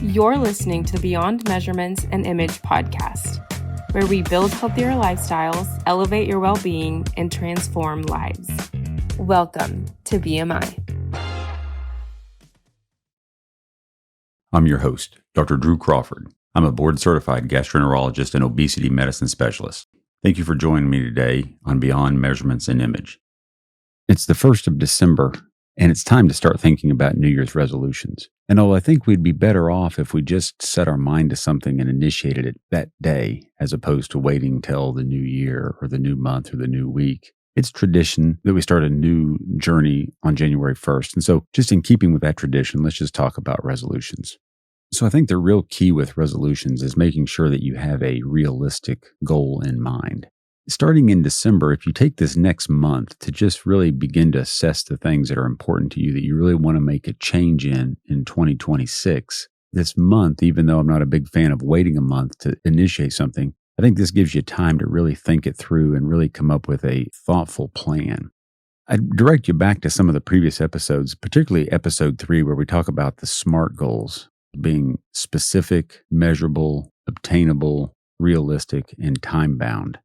You're listening to the Beyond Measurements and Image podcast, where we build healthier lifestyles, elevate your well-being, and transform lives. Welcome to BMI. I'm your host, Dr. Drew Crawford. I'm a board-certified gastroenterologist and obesity medicine specialist. Thank you for joining me today on Beyond Measurements and Image. It's the 1st of December, and it's time to start thinking about New Year's resolutions. And although I think we'd be better off if we just set our mind to something and initiated it that day, as opposed to waiting till the new year or the new month or the new week, it's tradition that we start a new journey on January 1st. And so just in keeping with that tradition, let's just talk about resolutions. So I think the real key with resolutions is making sure that you have a realistic goal in mind. Starting in December, if you take this next month to just really begin to assess the things that are important to you that you really want to make a change in 2026, this month, even though I'm not a big fan of waiting a month to initiate something, I think this gives you time to really think it through and really come up with a thoughtful plan. I direct you back to some of the previous episodes, particularly episode 3, where we talk about the SMART goals being specific, measurable, obtainable, realistic, and time-bound.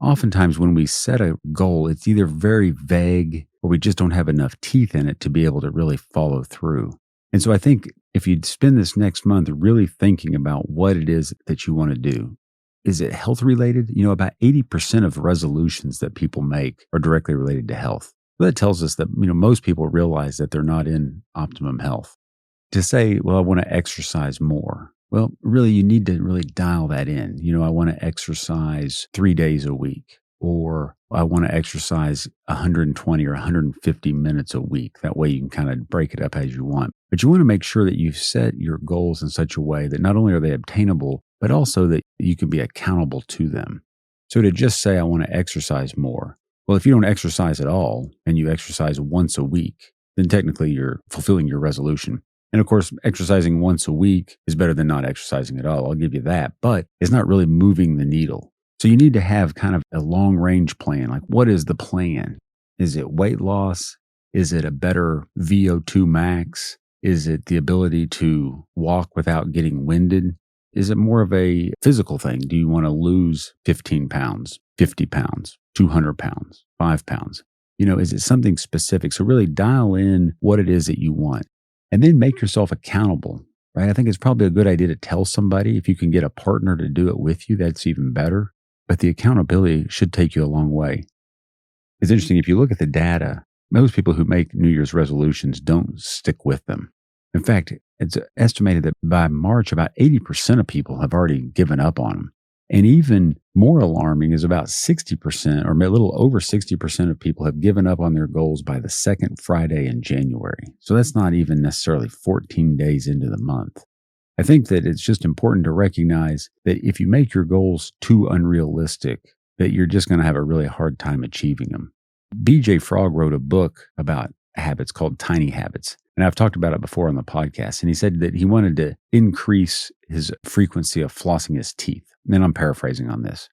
Oftentimes when we set a goal, it's either very vague or we just don't have enough teeth in it to be able to really follow through. And so I think if you'd spend this next month really thinking about what it is that you want to do, is it health related? About 80% of resolutions that people make are directly related to health. Well, that tells us that, most people realize that they're not in optimum health. To say, well, I want to exercise more. Well, really, you need to really dial that in. I want to exercise 3 days a week, or I want to exercise 120 or 150 minutes a week. That way you can kind of break it up as you want. But you want to make sure that you set your goals in such a way that not only are they obtainable, but also that you can be accountable to them. So to just say, I want to exercise more. Well, if you don't exercise at all and you exercise once a week, then technically you're fulfilling your resolution. And of course, exercising once a week is better than not exercising at all. I'll give you that, but it's not really moving the needle. So you need to have kind of a long range plan. Like, what is the plan? Is it weight loss? Is it a better VO2 max? Is it the ability to walk without getting winded? Is it more of a physical thing? Do you want to lose 15 pounds, 50 pounds, 200 pounds, 5 pounds? Is it something specific? So really dial in what it is that you want. And then make yourself accountable, right? I think it's probably a good idea to tell somebody. If you can get a partner to do it with you, that's even better. But the accountability should take you a long way. It's interesting, if you look at the data, most people who make New Year's resolutions don't stick with them. In fact, it's estimated that by March, about 80% of people have already given up on them. And even more alarming is about 60% or a little over 60% of people have given up on their goals by the second Friday in January. So that's not even necessarily 14 days into the month. I think that it's just important to recognize that if you make your goals too unrealistic, that you're just going to have a really hard time achieving them. BJ Frog wrote a book about habits called Tiny Habits. And I've talked about it before on the podcast. And he said that he wanted to increase his frequency of flossing his teeth. And I'm paraphrasing on this.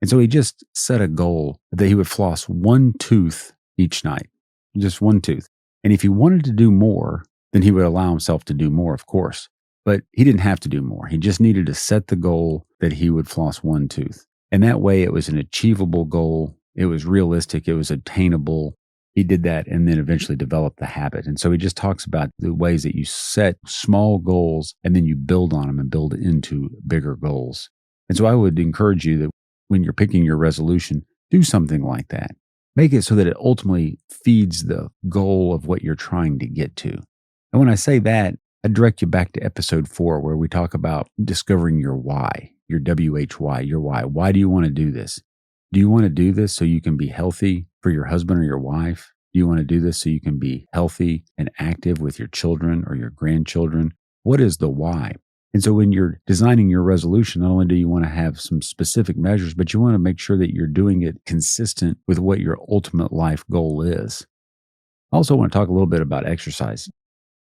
And so he just set a goal that he would floss one tooth each night, just one tooth. And if he wanted to do more, then he would allow himself to do more, of course. But he didn't have to do more. He just needed to set the goal that he would floss one tooth. And that way it was an achievable goal. It was realistic. It was attainable. He did that and then eventually developed the habit. And so he just talks about the ways that you set small goals and then you build on them and build into bigger goals. And so I would encourage you that when you're picking your resolution, do something like that. Make it so that it ultimately feeds the goal of what you're trying to get to. And when I say that, I direct you back to episode 4, where we talk about discovering your why, your WHY, your why. Why do you want to do this? Do you want to do this so you can be healthy for your husband or your wife? Do you want to do this so you can be healthy and active with your children or your grandchildren? What is the why? And so when you're designing your resolution, not only do you want to have some specific measures, but you want to make sure that you're doing it consistent with what your ultimate life goal is. I also want to talk a little bit about exercise.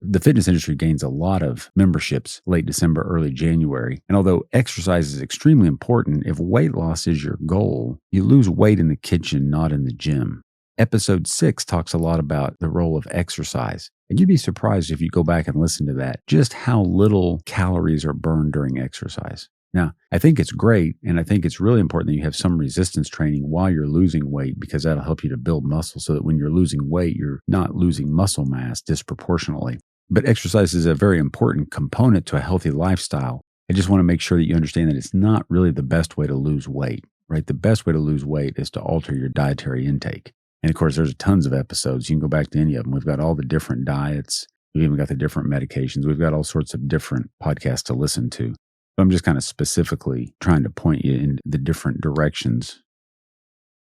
The fitness industry gains a lot of memberships late December, early January. And although exercise is extremely important, if weight loss is your goal, you lose weight in the kitchen, not in the gym. Episode 6 talks a lot about the role of exercise. And you'd be surprised if you go back and listen to that, just how little calories are burned during exercise. Now, I think it's great, and I think it's really important that you have some resistance training while you're losing weight, because that'll help you to build muscle so that when you're losing weight, you're not losing muscle mass disproportionately. But exercise is a very important component to a healthy lifestyle. I just want to make sure that you understand that it's not really the best way to lose weight, right? The best way to lose weight is to alter your dietary intake. And of course, there's tons of episodes. You can go back to any of them. We've got all the different diets. We've even got the different medications. We've got all sorts of different podcasts to listen to. I'm just kind of specifically trying to point you in the different directions.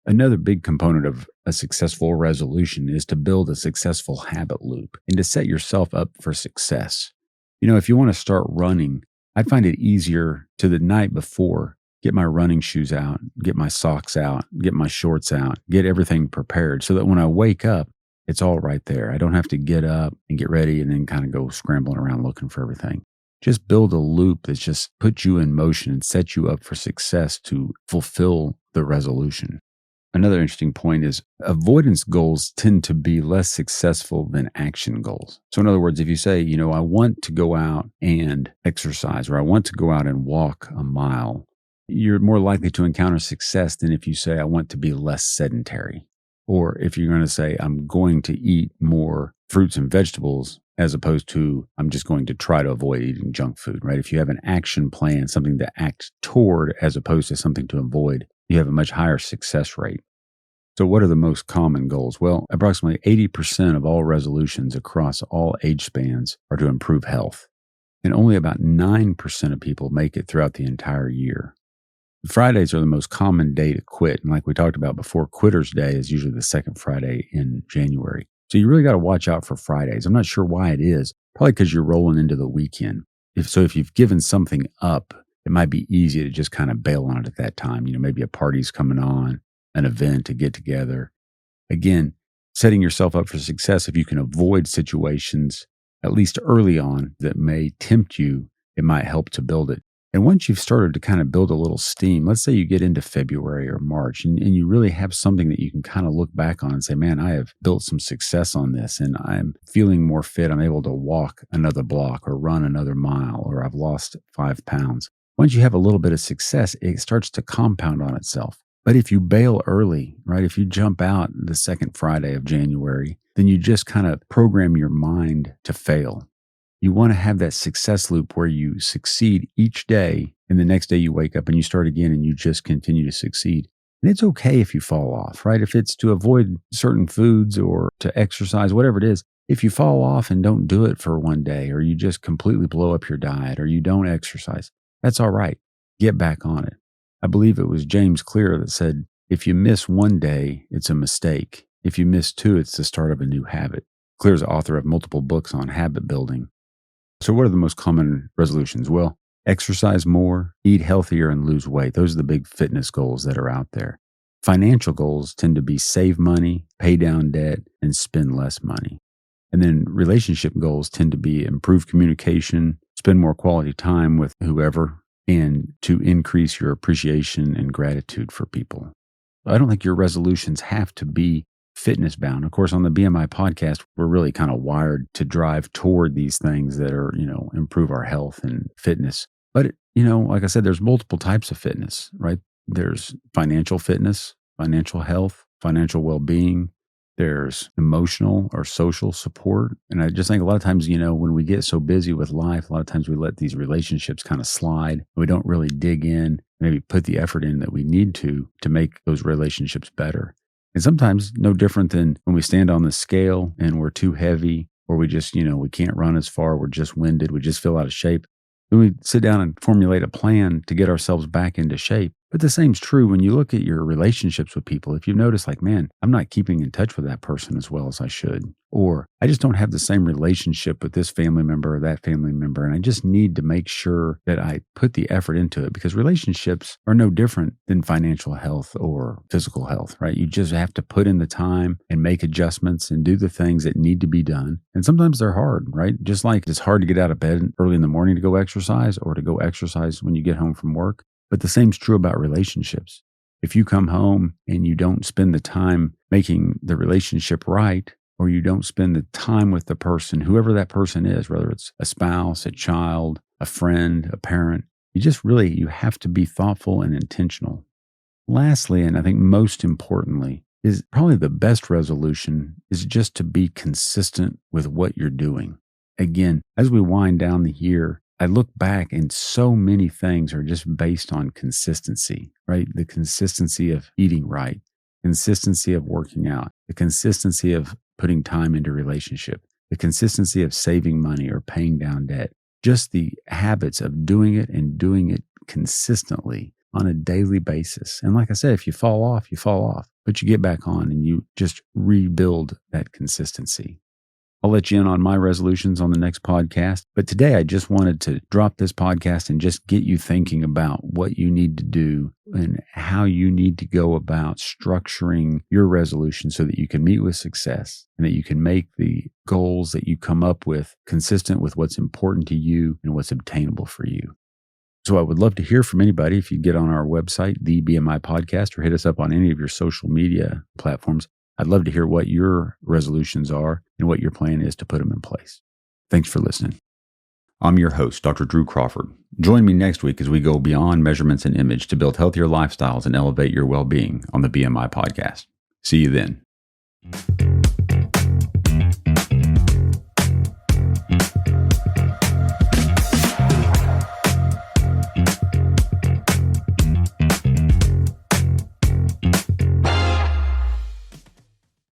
Another big component of a successful resolution is to build a successful habit loop and to set yourself up for success. If you want to start running, I'd find it easier to the night before get my running shoes out, get my socks out, get my shorts out, get everything prepared so that when I wake up, it's all right there. I don't have to get up and get ready and then kind of go scrambling around looking for everything. Just build a loop that just puts you in motion and sets you up for success to fulfill the resolution. Another interesting point is avoidance goals tend to be less successful than action goals. So in other words, if you say, I want to go out and exercise, or I want to go out and walk a mile, you're more likely to encounter success than if you say, I want to be less sedentary. Or if you're going to say, I'm going to eat more fruits and vegetables, as opposed to, I'm just going to try to avoid eating junk food, right? If you have an action plan, something to act toward, as opposed to something to avoid, you have a much higher success rate. So what are the most common goals? Well, approximately 80% of all resolutions across all age spans are to improve health. And only about 9% of people make it throughout the entire year. Fridays are the most common day to quit. And like we talked about before, Quitter's Day is usually the second Friday in January. So you really got to watch out for Fridays. I'm not sure why it is. Probably because you're rolling into the weekend. If you've given something up, it might be easy to just kind of bail on it at that time. Maybe a party's coming on, an event to get together. Again, setting yourself up for success, if you can avoid situations, at least early on, that may tempt you, it might help to build it. And once you've started to kind of build a little steam, let's say you get into February or March and you really have something that you can kind of look back on and say, man, I have built some success on this and I'm feeling more fit. I'm able to walk another block or run another mile, or I've lost 5 pounds. Once you have a little bit of success, it starts to compound on itself. But if you bail early, right, if you jump out the second Friday of January, then you just kind of program your mind to fail. You want to have that success loop where you succeed each day, and the next day you wake up and you start again and you just continue to succeed. And it's okay if you fall off, right? If it's to avoid certain foods or to exercise, whatever it is, if you fall off and don't do it for one day, or you just completely blow up your diet, or you don't exercise, that's all right. Get back on it. I believe it was James Clear that said, if you miss one day, it's a mistake. If you miss 2, it's the start of a new habit. Clear's the author of multiple books on habit building. So what are the most common resolutions? Well, exercise more, eat healthier, and lose weight. Those are the big fitness goals that are out there. Financial goals tend to be save money, pay down debt, and spend less money. And then relationship goals tend to be improve communication, spend more quality time with whoever, and to increase your appreciation and gratitude for people. I don't think your resolutions have to be fitness bound. Of course, on the BMI podcast, we're really kind of wired to drive toward these things that are, improve our health and fitness. But, like I said, there's multiple types of fitness, right? There's financial fitness, financial health, financial well-being. There's emotional or social support. And I just think a lot of times, when we get so busy with life, a lot of times we let these relationships kind of slide. We don't really dig in, maybe put the effort in that we need to make those relationships better. And sometimes no different than when we stand on the scale and we're too heavy, or we just, we can't run as far, we're just winded, we just feel out of shape. Then we sit down and formulate a plan to get ourselves back into shape. But the same's true when you look at your relationships with people. If you notice like, man, I'm not keeping in touch with that person as well as I should, or I just don't have the same relationship with this family member or that family member, and I just need to make sure that I put the effort into it, because relationships are no different than financial health or physical health, right? You just have to put in the time and make adjustments and do the things that need to be done. And sometimes they're hard, right? Just like it's hard to get out of bed early in the morning to go exercise, or to go exercise when you get home from work. But the same's true about relationships. If you come home and you don't spend the time making the relationship right, or you don't spend the time with the person, whoever that person is, whether it's a spouse, a child, a friend, a parent, you have to be thoughtful and intentional. Lastly, and I think most importantly, is probably the best resolution is just to be consistent with what you're doing. Again, as we wind down the year, I look back and so many things are just based on consistency, right? The consistency of eating right, consistency of working out, the consistency of putting time into relationship, the consistency of saving money or paying down debt, just the habits of doing it and doing it consistently on a daily basis. And like I said, if you fall off, you fall off, but you get back on and you just rebuild that consistency. I'll let you in on my resolutions on the next podcast. But today I just wanted to drop this podcast and just get you thinking about what you need to do and how you need to go about structuring your resolution so that you can meet with success and that you can make the goals that you come up with consistent with what's important to you and what's obtainable for you. So I would love to hear from anybody. If you get on our website, the BMI Podcast, or hit us up on any of your social media platforms, I'd love to hear what your resolutions are and what your plan is to put them in place. Thanks for listening. I'm your host, Dr. Drew Crawford. Join me next week as we go beyond measurements and image to build healthier lifestyles and elevate your well-being on the BMI Podcast. See you then.